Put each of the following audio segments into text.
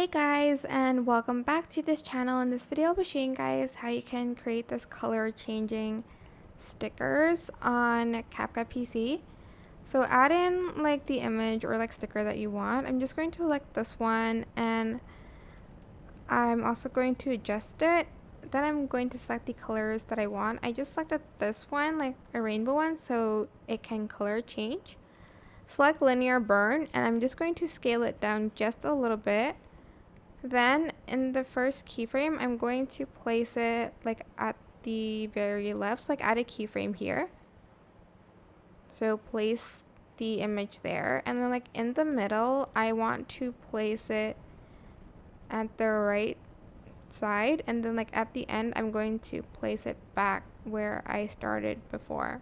Hey guys, and welcome back to this channel. In this video I'll be showing you guys how you can create this color changing stickers on CapCut PC. So add in like the image or like sticker that you want. I'm just going to select this one and I'm also going to adjust it. Then I'm going to select the colors that I want. I just selected this one, like a rainbow one, so it can color change. Select linear burn and I'm just going to scale it down just a little bit. Then in the first keyframe, I'm going to place it like at the very left, so like add a keyframe here. So place the image there, and then like in the middle, I want to place it at the right side, and then like at the end, I'm going to place it back where I started before.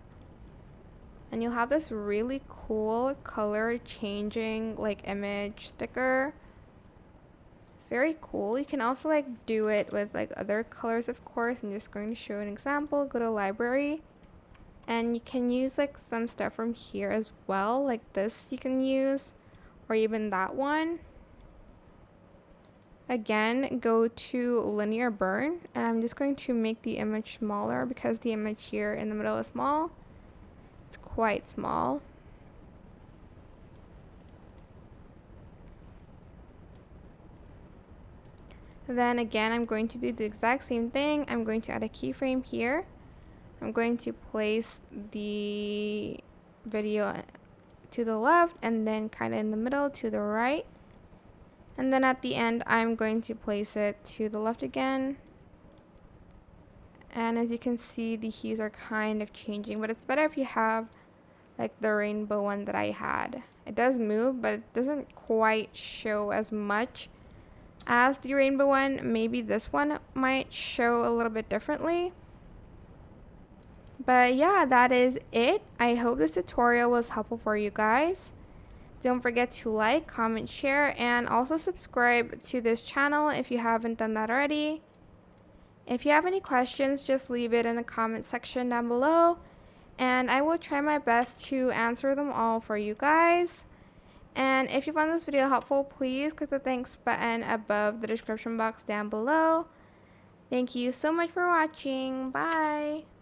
And you'll have this really cool color changing like image sticker. It's very cool. You can also like do it with like other colors, of course. I'm just going to show an example. Go to library and you can use like some stuff from here as well, like this you can use, or even that one. Again, go to linear burn and I'm just going to make the image smaller because the image here in the middle is small. It's quite small. Then again, I'm going to do the exact same thing. I'm going to add a keyframe here. I'm going to place the video to the left and then kind of in the middle to the right. And then at the end, I'm going to place it to the left again. And as you can see, the hues are kind of changing, but it's better if you have like the rainbow one that I had. It does move, but it doesn't quite show as much as the rainbow one. Maybe this one might show a little bit differently. But yeah, that is it. I hope this tutorial was helpful for you guys. Don't forget to like, comment, share, and also subscribe to this channel if you haven't done that already. If you have any questions, just leave it in the comment section down below, and I will try my best to answer them all for you guys. And if you found this video helpful, please click the thanks button above the description box down below. Thank you so much for watching. Bye!